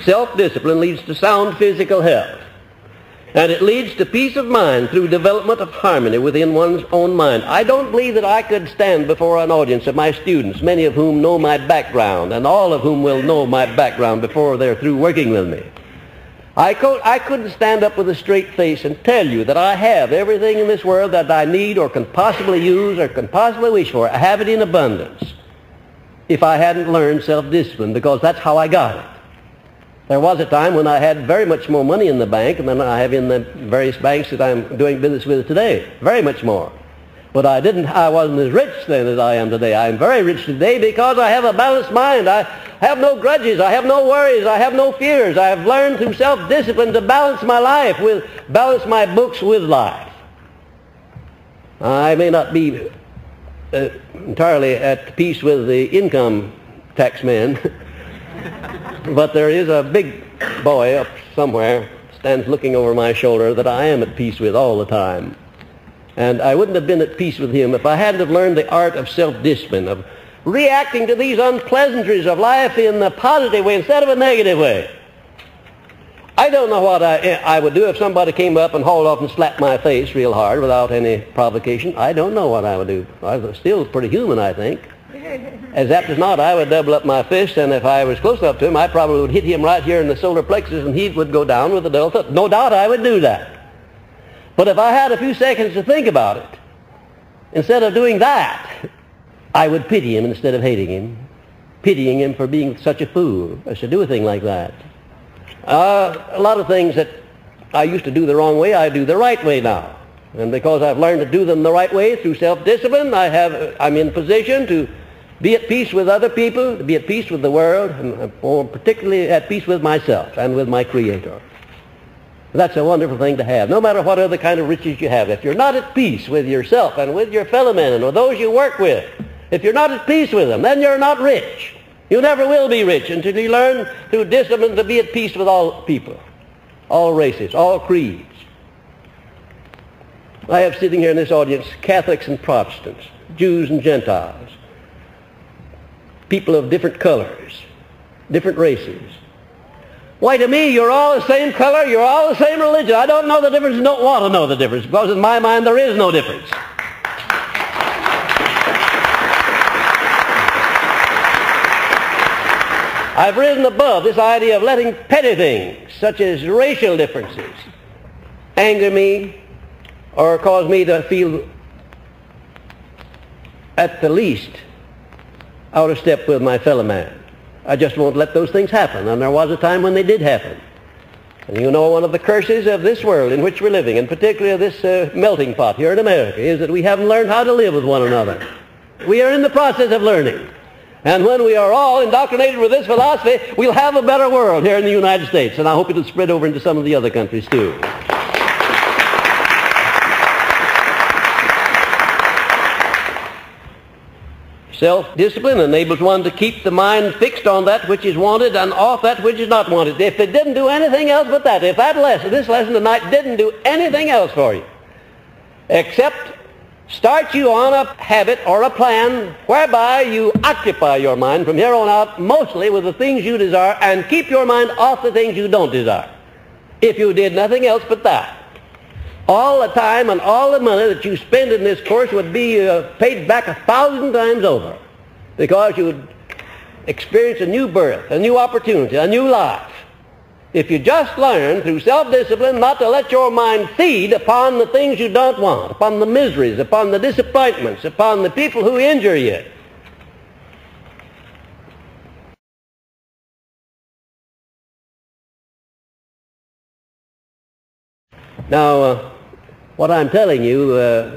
self-discipline leads to sound physical health. And it leads to peace of mind through development of harmony within one's own mind. I don't believe that I could stand before an audience of my students, many of whom know my background, and all of whom will know my background before they're through working with me. I couldn't stand up with a straight face and tell you that I have everything in this world that I need or can possibly use or can possibly wish for. I have it in abundance if I hadn't learned self-discipline, because that's how I got it. There was a time when I had very much more money in the bank than I have in the various banks that I'm doing business with today. Very much more. But I wasn't as rich then as I am today. I am very rich today because I have a balanced mind. I have no grudges. I have no worries. I have no fears. I have learned through self-discipline to balance my life balance my books with life. I may not be entirely at peace with the income tax man, but there is a big boy up somewhere stands looking over my shoulder that I am at peace with all the time. And I wouldn't have been at peace with him if I hadn't have learned the art of self-discipline, of reacting to these unpleasantries of life in a positive way instead of a negative way. I don't know what I would do if somebody came up and hauled off and slapped my face real hard without any provocation. I don't know what I would do. I was still pretty human, I think. As apt as not, I would double up my fist, and if I was close enough to him, I probably would hit him right here in the solar plexus, and he would go down with a dull thud. No doubt I would do that. But if I had a few seconds to think about it, instead of doing that, I would pity him instead of hating him, pitying him for being such a fool as to do a thing like that. A lot of things that I used to do the wrong way, I do the right way now. And because I've learned to do them the right way through self-discipline, I'm in position to be at peace with other people, to be at peace with the world, and more particularly at peace with myself and with my Creator. That's a wonderful thing to have, no matter what other kind of riches you have. If you're not at peace with yourself and with your fellow men and with those you work with, if you're not at peace with them, then you're not rich. You never will be rich until you learn through discipline to be at peace with all people, all races, all creeds. I have sitting here in this audience Catholics and Protestants, Jews and Gentiles, people of different colors, different races. Why, to me, you're all the same color, you're all the same religion. I don't know the difference and don't want to know the difference, because in my mind there is no difference. I've risen above this idea of letting petty things, such as racial differences, anger me or cause me to feel at the least out of step with my fellow man. I just won't let those things happen, and there was a time when they did happen. And you know, one of the curses of this world in which we're living, and particularly of this melting pot here in America, is that we haven't learned how to live with one another. We are in the process of learning. And when we are all indoctrinated with this philosophy, we'll have a better world here in the United States, and I hope it'll spread over into some of the other countries too. Self-discipline enables one to keep the mind fixed on that which is wanted and off that which is not wanted. If it didn't do anything else but that, if this lesson tonight didn't do anything else for you, except start you on a habit or a plan whereby you occupy your mind from here on out mostly with the things you desire and keep your mind off the things you don't desire. If you did nothing else but that, all the time and all the money that you spend in this course would be paid back 1,000 times over, because you would experience a new birth, a new opportunity, a new life. If you just learn through self-discipline not to let your mind feed upon the things you don't want, upon the miseries, upon the disappointments, upon the people who injure you. Now, what I'm telling you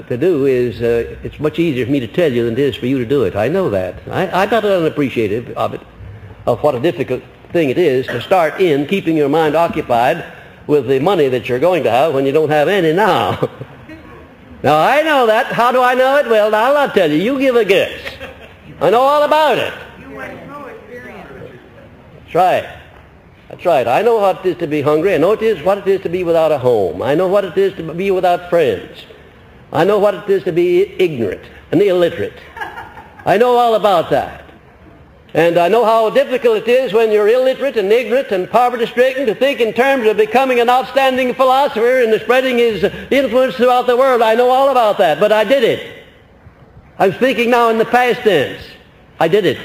to do is, it's much easier for me to tell you than it is for you to do it. I know that. I'm not unappreciative of it, of what a difficult thing it is to start in keeping your mind occupied with the money that you're going to have when you don't have any now. Now, I know that. How do I know it? Well, now I'll tell you. You give a guess. I know all about it. You have no experience. That's right. That's right. I know what it is to be hungry. I know what it is to be without a home. I know what it is to be without friends. I know what it is to be ignorant and illiterate. I know all about that. And I know how difficult it is when you're illiterate and ignorant and poverty-stricken to think in terms of becoming an outstanding philosopher and spreading his influence throughout the world. I know all about that, but I did it. I'm speaking now in the past tense. I did it.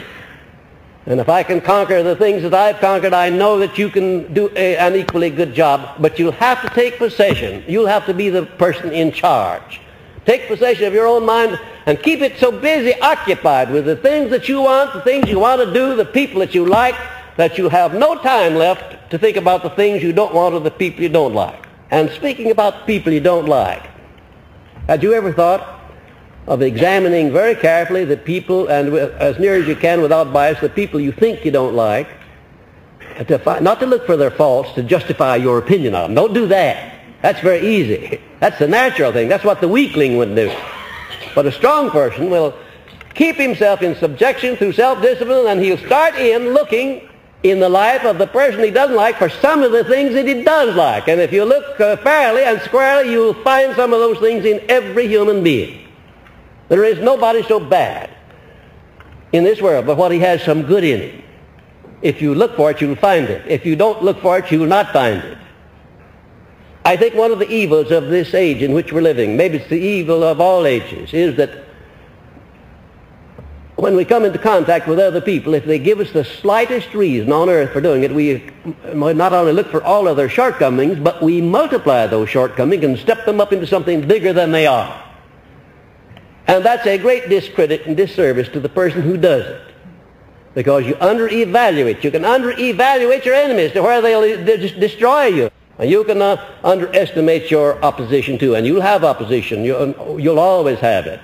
And if I can conquer the things that I've conquered, I know that you can do an equally good job, but you'll have to take possession. You'll have to be the person in charge. Take possession of your own mind and keep it so busy, occupied with the things that you want, the things you want to do, the people that you like, that you have no time left to think about the things you don't want or the people you don't like. And speaking about people you don't like, had you ever thought of examining very carefully the people, and as near as you can without bias, the people you think you don't like, not to look for their faults to justify your opinion of them. Don't do that. That's very easy. That's the natural thing. That's what the weakling would do. But a strong person will keep himself in subjection through self-discipline, and he'll start in looking in the life of the person he doesn't like for some of the things that he does like. And if you look fairly and squarely, you'll find some of those things in every human being. There is nobody so bad in this world but what he has some good in him. If you look for it, you'll find it. If you don't look for it, you will not find it. I think one of the evils of this age in which we're living, maybe it's the evil of all ages, is that when we come into contact with other people, if they give us the slightest reason on earth for doing it, we not only look for all of their shortcomings, but we multiply those shortcomings and step them up into something bigger than they are. And that's a great discredit and disservice to the person who does it. Because you under-evaluate. You can under-evaluate your enemies to where they'll destroy you. And you can underestimate your opposition too. And you'll have opposition. You'll always have it.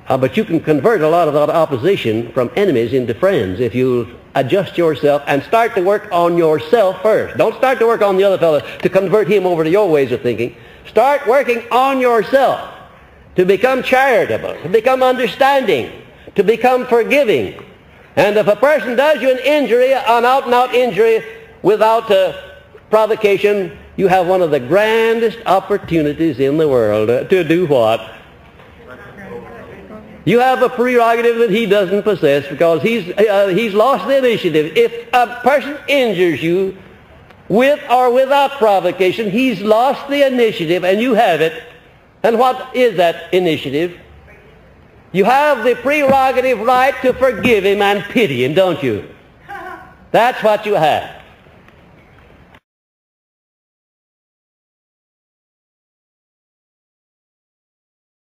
But you can convert a lot of that opposition from enemies into friends if you adjust yourself and start to work on yourself first. Don't start to work on the other fellow to convert him over to your ways of thinking. Start working on yourself to become charitable, to become understanding, to become forgiving. And if a person does you an injury, an out-and-out injury without provocation, you have one of the grandest opportunities in the world to do what? You have a prerogative that he doesn't possess because he's lost the initiative. If a person injures you with or without provocation, he's lost the initiative and you have it. And what is that initiative? You have the prerogative right to forgive him and pity him, don't you? That's what you have.